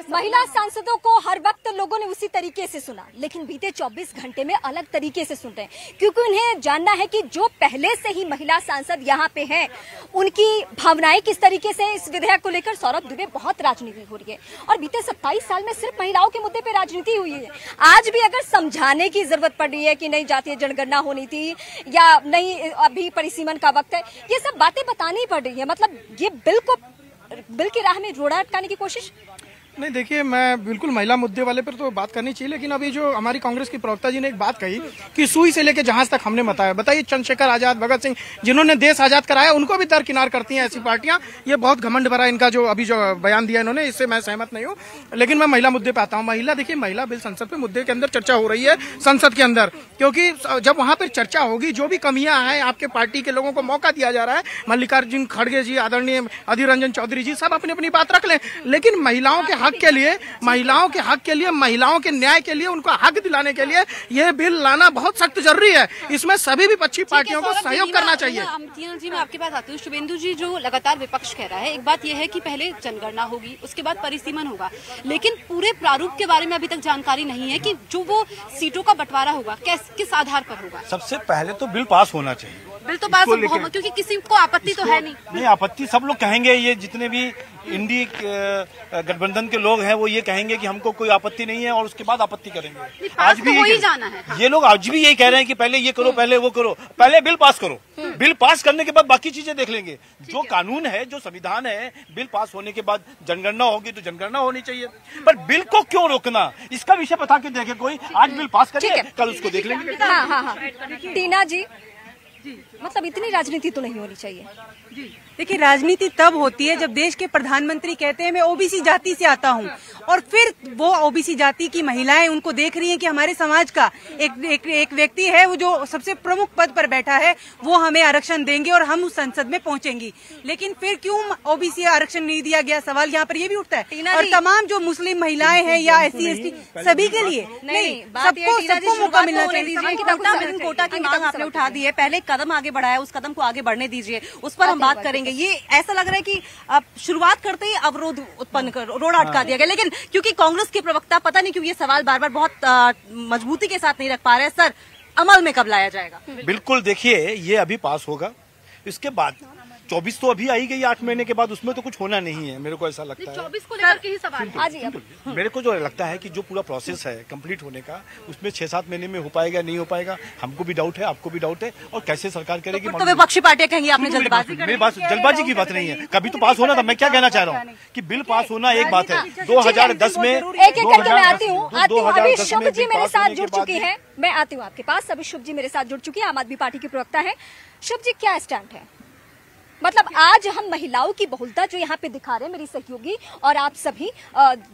महिला सांसदों को हर वक्त लोगों ने उसी तरीके से सुना, लेकिन बीते 24 घंटे में अलग तरीके से सुन रहे हैं, क्योंकि उन्हें जानना है कि जो पहले से ही महिला सांसद यहाँ पे हैं, उनकी भावनाएं किस तरीके से इस विधेयक को लेकर। सौरभ दुबे, बहुत राजनीति हो रही है और बीते 27 साल में सिर्फ महिलाओं के मुद्दे पे राजनीति हुई है। आज भी अगर समझाने की जरूरत पड़ रही है कि नहीं जातीय जनगणना होनी थी या नहीं, अभी परिसीमन का वक्त है, ये सब बातें बतानी पड़ रही है। मतलब ये बिल की राह में रोड़ा अटकाने की कोशिश। नहीं, देखिए, मैं बिल्कुल महिला मुद्दे वाले पर तो बात करनी चाहिए, लेकिन अभी जो हमारी कांग्रेस की प्रवक्ता जी ने एक बात कही कि सुई से लेकर जहाज तक हमने बताया। बताइए, चंद्रशेखर आजाद, भगत सिंह, जिन्होंने देश आजाद कराया, उनको भी दरकिनार करती हैं ऐसी पार्टियां। ये बहुत घमंड भरा इनका जो अभी जो बयान दिया इन्होंने, इससे मैं सहमत नहीं हूँ। लेकिन मैं महिला मुद्दे पे आता हूँ। महिला, देखिए, महिला बिल संसद पे मुद्दे के अंदर चर्चा हो रही है संसद के अंदर, क्योंकि जब वहां पर चर्चा होगी, जो भी कमियां हैं आपके पार्टी के लोगों को मौका दिया जा रहा है। मल्लिकार्जुन खड़गे जी, आदरणीय अधीर रंजन चौधरी जी, सब अपनी अपनी बात रख लें, लेकिन महिलाओं के हक के लिए, महिलाओं के न्याय के लिए, उनको हक दिलाने के लिए यह बिल लाना बहुत सख्त जरूरी है। इसमें सभी विपक्षी पार्टियों को सहयोग करना चाहिए। तीनों जी, मैं आपके पास आती हूँ। शुभेंदु जी, जो लगातार विपक्ष कह रहा है, एक बात यह है कि पहले जनगणना होगी, उसके बाद परिसीमन होगा, लेकिन पूरे प्रारूप के बारे में अभी तक जानकारी नहीं है कि जो वो सीटों का बंटवारा होगा किस आधार पर होगा। सबसे पहले तो बिल पास होना चाहिए। बिल तो पास होगा, क्योंकि किसी को आपत्ति तो है नहीं। आपत्ति सब लोग कहेंगे, ये जितने भी इंडी गठबंधन के लोग हैं वो ये कहेंगे कि हमको कोई आपत्ति नहीं है, और उसके बाद आपत्ति करेंगे। आज भी वही जाना है। ये लोग आज भी यही कह रहे हैं कि पहले ये करो, पहले वो करो, पहले बिल पास करो। बिल पास करने के बाद बाकी चीजें देख लेंगे। जो कानून है, जो संविधान है, बिल पास होने के बाद जनगणना होगी तो जनगणना होनी चाहिए। पर बिल को क्यों रोकना, इसका विषय बता के देखे कोई। आज बिल पास करिए, कल उसको देख लेंगे। हाँ। टीना जी, मतलब इतनी राजनीति तो नहीं होनी चाहिए। देखिए, राजनीति तब होती है जब देश के प्रधानमंत्री कहते हैं मैं ओबीसी जाति से आता हूं, और फिर वो ओबीसी जाति की महिलाएं उनको देख रही हैं कि हमारे समाज का एक व्यक्ति है वो जो सबसे प्रमुख पद पर बैठा है, वो हमें आरक्षण देंगे और हम उस संसद में पहुंचेंगी। लेकिन फिर क्यों ओबीसी आरक्षण नहीं दिया गया, सवाल यहाँ पर ये भी उठता है। और तमाम जो मुस्लिम महिलाएं हैं या SC ST सभी के लिए नहीं, सबको मौका मिलना चाहिए। कोटा की मांग आपने उठा दी है, पहले कदम आगे बढ़ाया, उस कदम को आगे बढ़ने दीजिए, उस पर हम बात करेंगे। ये ऐसा लग रहा है कि अब शुरुआत करते ही अवरोध उत्पन्न कर रोड़ा अटका दिया गया। लेकिन क्योंकि कांग्रेस के प्रवक्ता पता नहीं क्यों ये सवाल बार बार बहुत मजबूती के साथ नहीं रख पा रहे हैं, सर अमल में कब लाया जाएगा? बिल्कुल, देखिए, ये अभी पास होगा, इसके बाद 24 तो अभी आई गई 8 महीने के बाद, उसमें तो कुछ होना नहीं है, मेरे को ऐसा लगता है। 24 को लेकर के ही सवाल। मेरे को जो लगता है कि जो पूरा प्रोसेस है कंप्लीट होने का, उसमें 6-7 महीने में हो पाएगा, नहीं हो पाएगा, हमको भी डाउट है, आपको भी डाउट है, और कैसे सरकार करेगी। तो विपक्षी पार्टियां कहेंगी आपने जल्दबाजी। मेरी बात जल्दबाजी की बात नहीं है, कभी तो पास होना था। मैं क्या कहना चाह रहा हूँ कि बिल पास होना एक बात है। 2010 में एक करके मैं आती हूँ। अभी शुभ जी मेरे साथ जुड़ चुकी है, मैं आती हूँ आपके पास। अभी शुभ जी मेरे साथ जुड़ चुकी है, आम आदमी पार्टी की प्रवक्ता है। शुभ जी, क्या स्टैंड है? मतलब आज हम महिलाओं की बहुलता जो यहाँ पे दिखा रहे हैं, मेरी सहयोगी और आप सभी,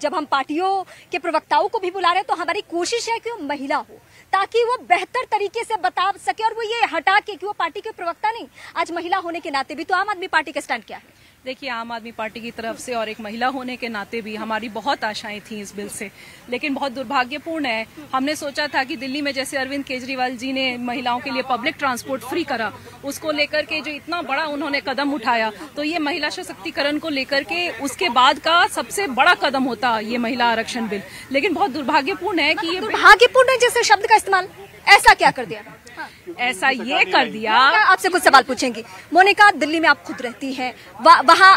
जब हम पार्टियों के प्रवक्ताओं को भी बुला रहे हैं, तो हमारी कोशिश है कि वो महिला हो, ताकि वो बेहतर तरीके से बता सके, और वो ये हटा के कि वो पार्टी के प्रवक्ता नहीं, आज महिला होने के नाते भी। तो आम आदमी पार्टी का स्टैंड क्या है? देखिए, आम आदमी पार्टी की तरफ से और एक महिला होने के नाते भी हमारी बहुत आशाएं थी इस बिल से, लेकिन बहुत दुर्भाग्यपूर्ण है। हमने सोचा था कि दिल्ली में जैसे अरविंद केजरीवाल जी ने महिलाओं के लिए पब्लिक ट्रांसपोर्ट फ्री करा, उसको लेकर के जो इतना बड़ा उन्होंने कदम उठाया, तो ये महिला सशक्तिकरण को लेकर के उसके बाद का सबसे बड़ा कदम होता ये महिला आरक्षण बिल। लेकिन बहुत दुर्भाग्यपूर्ण है कि ये दुर्भाग्यपूर्ण है जैसे शब्द का इस्तेमाल, ऐसा क्या कर दिया? ऐसा ये कर दिया। आपसे कुछ सवाल पूछेंगे। मोनिका, दिल्ली में आप खुद रहती हैं,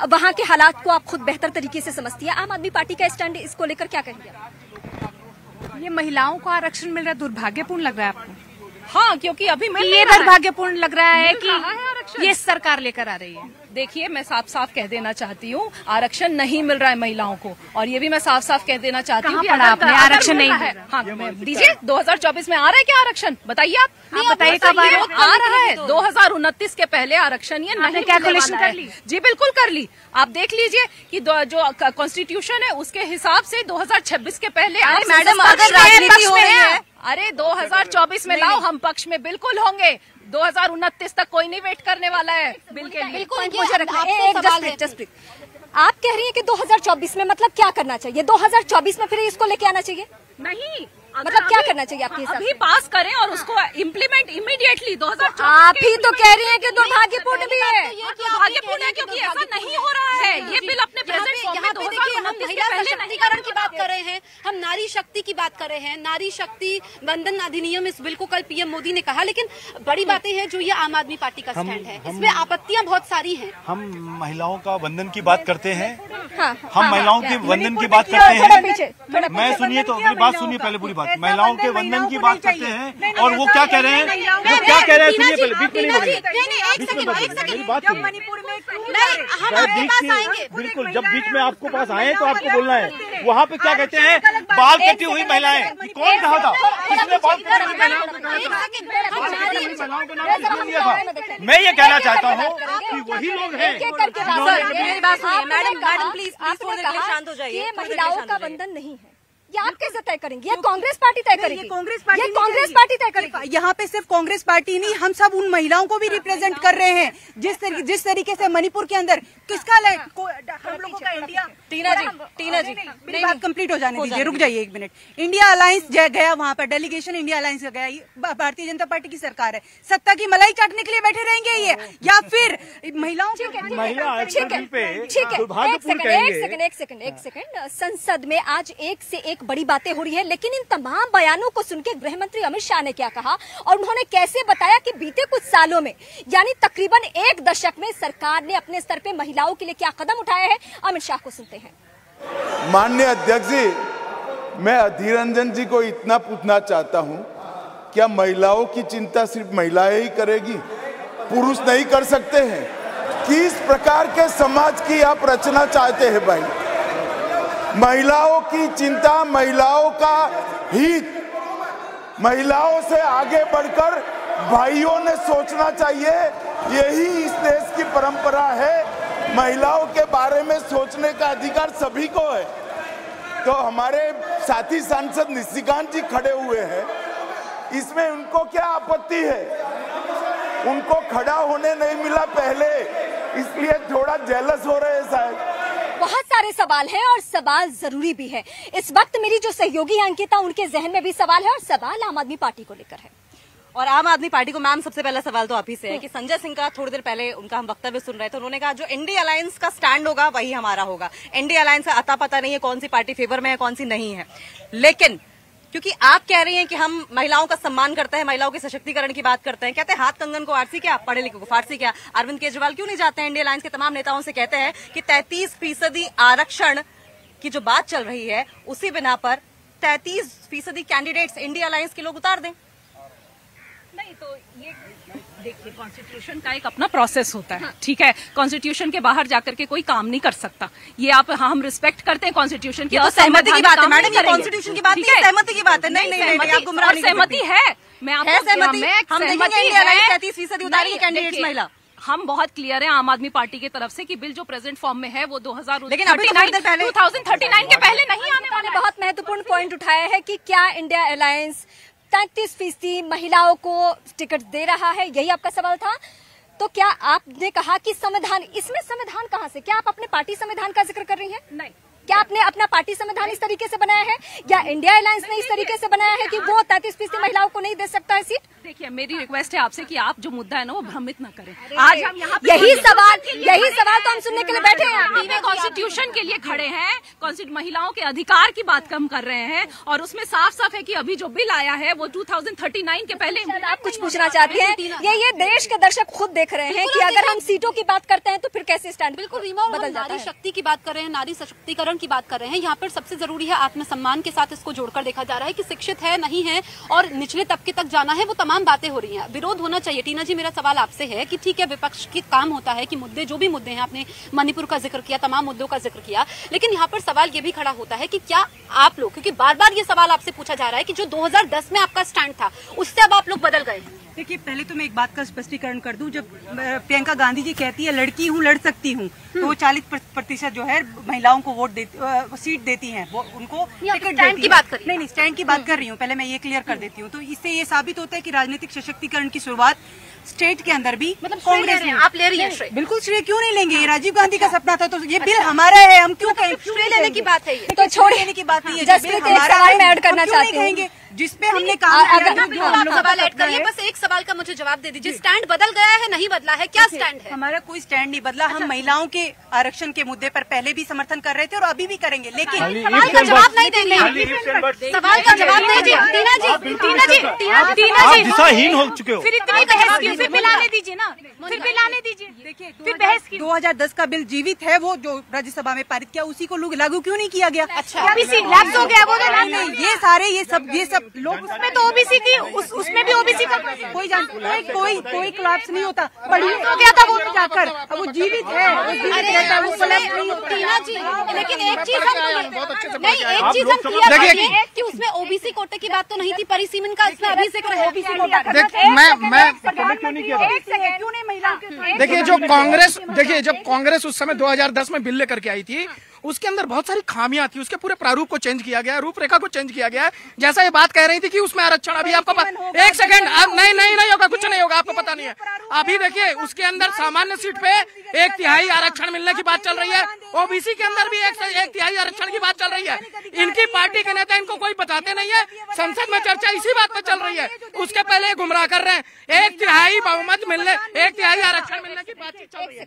वहाँ के हालात को आप खुद बेहतर तरीके से समझती है। आम आदमी पार्टी का स्टैंड इसको लेकर क्या कहेंगे? ये महिलाओं को आरक्षण मिल रहा है, दुर्भाग्यपूर्ण लग रहा है आपको? हाँ, क्योंकि अभी ये दुर्भाग्यपूर्ण लग रहा है कि ये सरकार लेकर आ रही है। देखिए, मैं साफ साफ कह देना चाहती हूँ, आरक्षण नहीं मिल रहा है महिलाओं को, और ये भी मैं साफ साफ कह देना चाहती हूँ कि आरक्षण नहीं है। हाँ, दीजिए, 2024 में आ रहा है क्या आरक्षण? बताइए आप बताइए कब आ रहा है? 2029 के पहले आरक्षण ये नहीं कैलकुलेशन कर ली? जी बिल्कुल कर ली। आप देख लीजिए कि जो कॉन्स्टिट्यूशन है उसके हिसाब से 2026 के पहले। मैडम, अगर राजनीति हो रही है, अरे 2024 में लाओ, हम पक्ष में बिल्कुल होंगे। 2029 तक कोई नहीं वेट करने वाला है बिल के लिए। आप कह रही हैं कि 2024 में मतलब क्या करना चाहिए? 2024 में फिर इसको लेके आना चाहिए? नहीं, मतलब क्या करना चाहिए आपके हिसाब अभी से? पास करें और उसको इम्प्लीमेंट इमीडिएटली 2024। आप ही तो कह रही हैं कि दुर्भाग्यपूर्ण भी है। दुर्भाग्यपूर्ण है क्योंकि ऐसा नहीं हो रहा है। ये बिल अपने प्रेजेंट फॉर्म में 2029 के पहले सशक्तिकरण की बात कर रहे हैं, हम नारी शक्ति की बात कर रहे हैं, नारी शक्ति वंदन अधिनियम, इस बिल को कल पीएम मोदी ने कहा, लेकिन बड़ी बातें हैं जो ये आम आदमी पार्टी का स्टैंड है, इसमें आपत्तियां बहुत सारी हैं। हम महिलाओं का वंदन की बात करते हैं, हाँ, हम महिलाओं के वंदन की बात करते हैं। मैं सुनिए तो मेरी बात सुनिए पहले पूरी बात। महिलाओं के वंदन की बात करते हैं और वो क्या कह रहे हैं, वो क्या कह रहे हैं सुनिए पहले, बीच में नहीं बोलिए, मेरी बात सुनिए। मणिपुर में हम आपके पास आएंगे, बिल्कुल, जब बीच में आपको पास आए तो आपको बोलना है। वहाँ पे क्या कहते हैं, बाल कटी हुई महिलाएं, कौन कहा था, किसने बाल कटी हुई महिलाओं को कहा था, महिलाओं का नाम किसने लिया था? मैं ये कहना चाहता हूँ कि वही लोग हैं। मेरी बात सुनिए मैडम प्लीज थोड़ी देर के लिए शांत हो जाइए। ये महिलाओं का वंदन नहीं है, ये आप कैसे तय करेंगे? ये कांग्रेस पार्टी तय करेगी, ये कांग्रेस पार्टी ये कांग्रेस पार्टी तय करेगी। यहाँ पे सिर्फ कांग्रेस पार्टी नहीं, हम सब उन महिलाओं को भी रिप्रेजेंट कर रहे हैं जिस तरीके से मणिपुर के अंदर किसका हम लोगों का इंडिया। टीना जी मेरी बात कंप्लीट हो जाने दीजिए, रुक जाइए एक मिनट। इंडिया अलायंस गया वहाँ पर, डेलीगेशन इंडिया अलायंस का गया, ये भारतीय जनता पार्टी की सरकार है, सत्ता की मलाई चाटने के लिए बैठे रहेंगे ये, या फिर महिलाओं के एक सेकंड। संसद में आज एक से एक बड़ी बातें हो रही है, लेकिन इन तमाम बयानों को सुन के गृह मंत्री अमित शाह ने क्या कहा और उन्होंने कैसे बताया कि बीते कुछ सालों में यानी तकरीबन एक दशक में सरकार ने अपने स्तर पे महिलाओं के लिए क्या कदम उठाए हैं। अमित शाह को सुनते हैं। माननीय अध्यक्ष जी, मैं अधीर रंजन जी को इतना पूछना चाहता हूं, क्या महिलाओं की चिंता सिर्फ महिलाएं ही करेगी, पुरुष नहीं कर सकते हैं? किस प्रकार के समाज की आप रचना चाहते हैं भाई? महिलाओं की चिंता, महिलाओं का हित, महिलाओं से आगे बढ़कर भाइयों ने सोचना चाहिए। यही इस देश की परंपरा है। महिलाओं के बारे में सोचने का अधिकार सभी को है। तो हमारे साथी सांसद निशिकांत जी खड़े हुए हैं, इसमें उनको क्या आपत्ति है? उनको खड़ा होने नहीं मिला पहले, इसलिए थोड़ा जेलस हो रहे हैं शायद। बहुत सारे सवाल हैं और सवाल जरूरी भी है। इस वक्त मेरी जो सहयोगी है अंकिता, उनके जहन में भी सवाल है और सवाल आम आदमी पार्टी को लेकर है। और आम आदमी पार्टी को मैम सबसे पहला सवाल तो आप ही से है कि संजय सिंह का थोड़ी देर पहले उनका हम वक्तव्य सुन रहे थे, उन्होंने कहा जो इंडिया अलायंस का स्टैंड होगा वही हमारा होगा। इंडिया अलायंस का अता पता नहीं है कौन सी पार्टी फेवर में है कौन सी नहीं है, लेकिन क्योंकि आप कह रही हैं कि हम महिलाओं का सम्मान करते हैं, महिलाओं के सशक्तिकरण की बात करते हैं, कहते हैं हाथ कंगन को आरसी क्या, पढ़े लिखे को फारसी क्या। अरविंद केजरीवाल क्यों नहीं जाते हैं इंडिया अलायंस के तमाम नेताओं से कहते हैं कि 33% आरक्षण की जो बात चल रही है उसी बिना पर 33% कैंडिडेट्स इंडिया अलायंस के लोग उतार दें? नहीं तो ये देखिए, कॉन्स्टिट्यूशन का एक अपना प्रोसेस होता है, ठीक है। कॉन्स्टिट्यूशन के बाहर जाकर के कोई काम नहीं कर सकता। ये आप हम रिस्पेक्ट करते हैं कॉन्स्टिट्यूशन की। तो सहमति की बात है मैडम, ये कॉन्स्टिट्यूशन की बात नहीं है, सहमति की बात है। नहीं आप गुमराह नहीं, सहमति है। मैं आपको सहमति, हम देखेंगे इंडिया अलायंस 33% उतारेगी कैंडिडेट्स महिला। हम बहुत क्लियर है आम आदमी पार्टी की तरफ से कि बिल जो प्रेजेंट फॉर्म में है वो 2039 लेकिन अभी 2039 के पहले नहीं आने वाला। बहुत महत्वपूर्ण पॉइंट उठाया है कि क्या इंडिया अलायंस 33% महिलाओं को टिकट दे रहा है, यही आपका सवाल था। तो क्या आपने कहा कि संविधान, इसमें संविधान कहां से, क्या आप अपने पार्टी संविधान का जिक्र कर रही हैं? नहीं। क्या आपने अपना पार्टी संविधान इस तरीके से बनाया है या इंडिया अलायंस ने इस तरीके से बनाया है कि वो 33% महिलाओं को नहीं दे सकता है सीट? देखिए, मेरी रिक्वेस्ट है आपसे कि आप जो मुद्दा है ना वो भ्रमित न करें। आज हम यहाँ यही सवाल तो हम सुनने के लिए बैठे हैं। कॉन्स्टिट्यूशन के लिए खड़े हैं, महिलाओं के अधिकार की बात कम कर रहे हैं और उसमें साफ साफ है कि अभी जो बिल आया है वो 2039 के पहले। आप कुछ पूछना चाहते हैं? ये देश के दर्शक खुद देख रहे हैं कि अगर हम सीटों की बात करते हैं तो फिर कैसे स्टैंड बिल्कुल रीमा बदल जाता है। नारी शक्ति की बात कर रहे हैं, नारी सशक्तिकरण की बात कर रहे हैं। यहाँ पर सबसे जरूरी है आत्मसम्मान के साथ इसको जोड़कर देखा जा रहा है कि शिक्षित है नहीं है और निचले तबके तक जाना है, वो तमाम बातें हो रही हैं। विरोध होना चाहिए। टीना जी, मेरा सवाल आपसे है कि ठीक है, विपक्ष की काम होता है कि मुद्दे जो भी मुद्दे हैं, आपने मणिपुर का जिक्र किया, तमाम मुद्दों का जिक्र किया, लेकिन यहाँ पर सवाल ये भी खड़ा होता है कि क्या आप लोग, क्योंकि बार बार ये सवाल आपसे पूछा जा रहा है कि जो 2010 में आपका स्टैंड था उससे अब आप लोग बदल गए हैं। देखिए, पहले तो मैं एक बात का स्पष्टीकरण कर दूं। जब प्रियंका गांधी जी कहती है लड़की हूं लड़ सकती हूं, तो वो 40% जो है महिलाओं को वोट सीट देती हैं, वो उनको टिकट स्टैंड की बात करिए। नहीं, स्टैंड की बात कर रही हूँ, पहले मैं ये क्लियर कर देती हूँ। तो इससे ये साबित होता है कि राजनीतिक सशक्तिकरण की शुरुआत स्टेट के अंदर भी मतलब कांग्रेस ने। आप ले रही हैं? बिल्कुल श्रेय क्यों नहीं लेंगे, ये राजीव गांधी का सपना था, तो ये बिल हमारा है, हम क्यों कहें? श्रेय लेने की बात है, तो छोड़ लेने की बात नहीं है। जसप्रीत, एक सवाल मैं ऐड करना चाहती हूँ। जिसपे हमने काम किया था, जो हम लोगों का सवाल ऐड सपना करिए, है। बस एक सवाल का मुझे जवाब दे दीजिए। स्टैंड बदल गया है, नहीं बदला है, क्या स्टैंड है? हमारा कोई स्टैंड नहीं बदला। हम महिलाओं के आरक्षण के मुद्दे पर पहले भी समर्थन कर रहे थे और अभी भी करेंगे, लेकिन सवाल का जवाब नहीं देंगे। सवाल का जवाब नहीं जी। टीना जी दिशाहीन हो चुके हो। फिर इतनी बहस क्यों? फिर पिलाने दीजिए ना, फिर पिलाने दीजिए। देखिए, फिर बहस की 2010 का बिल जीवित है, वो जो राज्यसभा में पारित किया, उसी को लागू क्यों नहीं किया गया? अच्छा, ओबीसी लैप्स हो गया वो तो नहीं, ये सारे ये सब लोग, उसमें तो ओबीसी की उसमें भी ओबीसी का कोई कोलैप्स नहीं होता। पढ़िए तो क्या था वो जाकर, अब वो जीवित है, वो जीवित रहता है, वो कोलैप्स नहीं होता। टीना जी, लेकिन एक चीज हम क्लियर करिए कि उसमें ओबीसी कोटे की बात तो नहीं थी, परिसीमन का इसमें अभी जिक्र है। ओबीसी कोटा क्यों नहीं महिलाओं के? देखिए जब कांग्रेस उस समय 2010 में बिल लेकर के आई थी, उसके अंदर बहुत सारी खामियां थी, उसके पूरे प्रारूप को चेंज किया गया, रूपरेखा को चेंज किया गया। जैसा ये बात कह रही थी कि उसमें आरक्षण, अभी आपको एक सेकंड, नहीं होगा, कुछ नहीं होगा, आपको पता नहीं है। अभी देखिए उसके अंदर सामान्य सीट पे 1/3 आरक्षण मिलने की बात चल रही है, ओबीसी के अंदर भी 1/3 आरक्षण की बात चल रही है। इनकी पार्टी के नेता इनको कोई बताते नहीं है, संसद में चर्चा इसी बात पर चल रही है, उसके पहले गुमराह कर रहे हैं। 1/3 बहुमत मिलने, 1/3 आरक्षण मिलने की बातचीत चल रही है।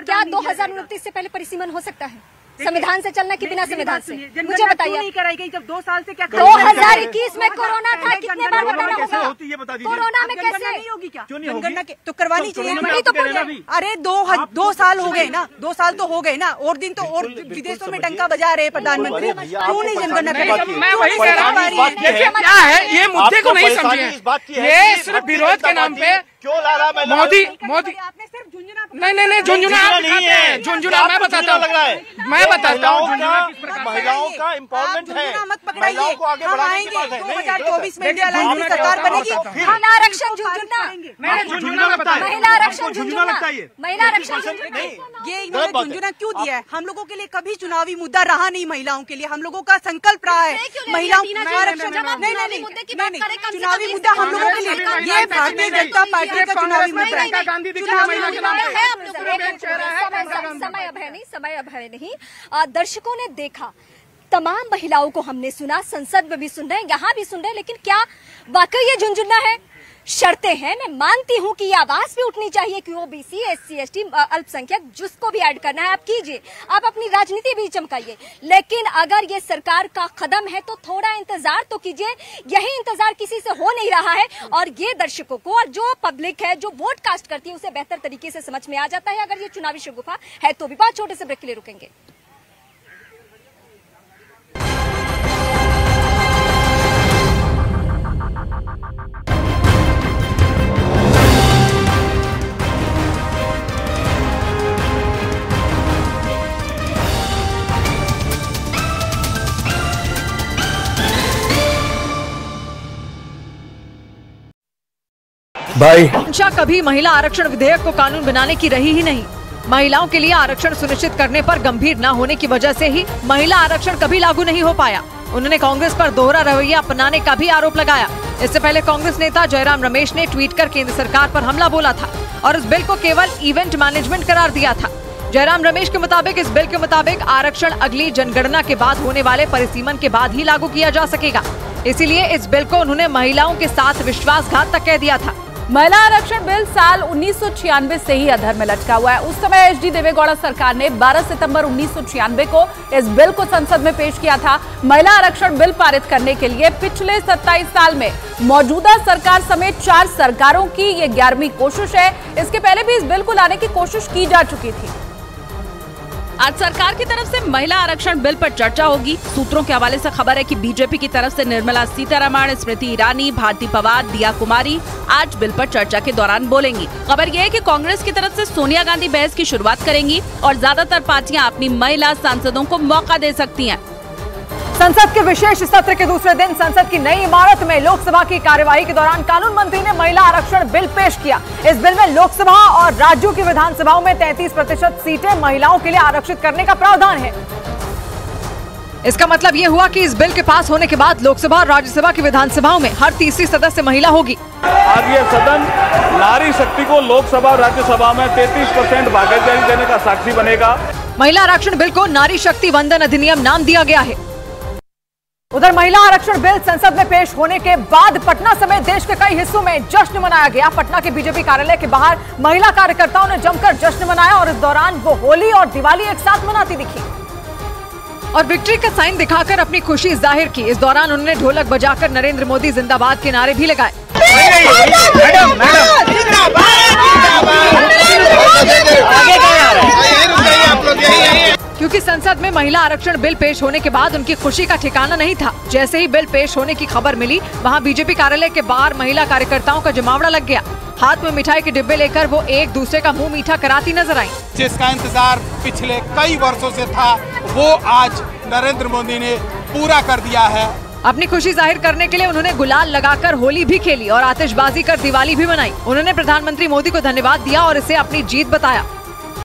क्या 2029 से पहले परिसीमन हो सकता है? संविधान से चलना कि बिना संविधान से? मुझे बताइए। नहीं कराई गई जब 2 साल से, क्या 2021 में कोरोना था, कितने बार बताना होगा? होती है बता दीजिए। कोरोना में कैसे नहीं होगी? क्या क्यों नहीं होगी? जनगणना तो करवानी चाहिए। वही तो बोल रहे हैं। अरे 2 साल हो गए ना, 2 साल तो हो गए ना, और दिन तो और विदेशों में डंका बजा रहे प्रधानमंत्री, क्यों नहीं जनगणना करें? मैं वही कह रहा हूँ, देखिए क्या है, ये मुद्दे को नहीं समझे, ये सिर्फ विरोध के नाम पे क्यों ला रहा? मोदी आपने सिर्फ झुंझुना नहीं झुंझुना नहीं है, झुंझुना मैं बताता हूँ, मैं बताता हूँ। महिलाओं का इम्पावरमेंट है, मत पकड़ाइए, महिलाओं को आगे हम बढ़ाने की आएंगे बात है। 2024 में इंडिया अलायंस की सरकार बनेगी, महिला आरक्षण झुंझुना, झुंझुना में बताया, महिला आरक्षण झुंझुना लगता है ये। महिला आरक्षण झुंझुना। ये इन्होंने झुंझुना क्यों दिया है? हम लोगों के लिए कभी चुनावी मुद्दा रहा नहीं, महिलाओं के लिए हम लोगों का संकल्प रहा है। महिलाओं चुनावी मुद्दा हम लोगों के लिए, ये भारतीय जनता पार्टी का चुनावी मुद्दा है। गांधी दिख रही है महिला के नाम पे। समय अब है नहीं। दर्शकों ने देखा, तमाम महिलाओं को हमने सुना, संसद में भी सुन रहे हैं, यहाँ भी सुन रहे हैं, लेकिन क्या वाकई ये झुंझुना है? शर्तें हैं, मैं मानती हूं कि ये आवाज भी उठनी चाहिए कि ओबीसी, SC, ST, अल्पसंख्यक, जिसको भी ऐड करना है आप कीजिए, आप अपनी राजनीति भी चमकाइए, लेकिन अगर ये सरकार का कदम है तो थोड़ा इंतजार तो कीजिए। यही इंतजार किसी से हो नहीं रहा है, और ये दर्शकों को और जो पब्लिक है, जो वोट कास्ट करती है, उसे बेहतर तरीके से समझ में आ जाता है। अगर ये चुनावी शगुफा है तो भी। बहुत छोटे से ब्रेक के लिए रुकेंगे। भाई कभी महिला आरक्षण विधेयक को कानून बनाने की रही ही नहीं। महिलाओं के लिए आरक्षण सुनिश्चित करने पर गंभीर न होने की वजह से ही महिला आरक्षण कभी लागू नहीं हो पाया। उन्होंने कांग्रेस पर दोहरा रवैया अपनाने का भी आरोप लगाया। इससे पहले कांग्रेस नेता जयराम रमेश ने ट्वीट कर केंद्र सरकार पर हमला बोला था और इस बिल को केवल इवेंट मैनेजमेंट करार दिया था। जयराम रमेश के मुताबिक इस बिल के मुताबिक आरक्षण अगली जनगणना के बाद होने वाले परिसीमन के बाद ही लागू किया जा सकेगा। इसीलिए इस बिल को उन्होंने महिलाओं के साथ विश्वासघात तक कह दिया था। महिला आरक्षण बिल साल 1996 से ही अधर में लटका हुआ है। उस समय एचडी देवेगौड़ा सरकार ने 12 सितंबर 1996 को इस बिल को संसद में पेश किया था। महिला आरक्षण बिल पारित करने के लिए पिछले 27 साल में मौजूदा सरकार समेत 4 सरकारों की ये 11वीं कोशिश है। इसके पहले भी इस बिल को लाने की कोशिश की जा चुकी थी। आज सरकार की तरफ से महिला आरक्षण बिल पर चर्चा होगी। सूत्रों के हवाले से खबर है कि बीजेपी की तरफ से निर्मला सीतारमण, स्मृति ईरानी, भारती पवार, दिया कुमारी आज बिल पर चर्चा के दौरान बोलेंगी। खबर यह है कि कांग्रेस की तरफ से सोनिया गांधी बहस की शुरुआत करेंगी और ज्यादातर पार्टियां अपनी महिला सांसदों को मौका दे सकती हैं। संसद के विशेष सत्र के दूसरे दिन संसद की नई इमारत में लोकसभा की कार्यवाही के दौरान कानून मंत्री ने महिला आरक्षण बिल पेश किया। इस बिल में लोकसभा और राज्यों की विधानसभाओं में 33% सीटें महिलाओं के लिए आरक्षित करने का प्रावधान है। इसका मतलब ये हुआ कि इस बिल के पास होने के बाद लोकसभा और राज्यसभा की विधानसभाओं में हर तीसरी सदस्य महिला होगी। आज ये सदन नारी शक्ति को लोकसभा और राज्यसभा में 33% भागीदारी देने का साक्षी बनेगा। महिला आरक्षण बिल को नारी शक्ति वंदन अधिनियम नाम दिया गया है। उधर महिला आरक्षण बिल संसद में पेश होने के बाद पटना समेत देश के कई हिस्सों में जश्न मनाया गया। पटना के बीजेपी कार्यालय के बाहर महिला कार्यकर्ताओं ने जमकर जश्न मनाया और इस दौरान वो होली और दिवाली एक साथ मनाती दिखी और विक्ट्री का साइन दिखाकर अपनी खुशी जाहिर की। इस दौरान उन्होंने ढोलक बजाकर नरेंद्र मोदी जिंदाबाद के नारे भी लगाए। क्योंकि संसद में महिला आरक्षण बिल पेश होने के बाद उनकी खुशी का ठिकाना नहीं था। जैसे ही बिल पेश होने की खबर मिली, वहां बीजेपी कार्यालय के बाहर महिला कार्यकर्ताओं का जमावड़ा लग गया। हाथ में मिठाई के डिब्बे लेकर वो एक दूसरे का मुंह मीठा कराती नजर आई। जिसका इंतजार पिछले कई वर्षों से था, वो आज नरेंद्र मोदी ने पूरा कर दिया है। अपनी खुशी जाहिर करने के लिए उन्होंने गुलाल लगाकर होली भी खेली और आतिशबाजी कर दिवाली भी मनाई। उन्होंने प्रधानमंत्री मोदी को धन्यवाद दिया और इसे अपनी जीत बताया।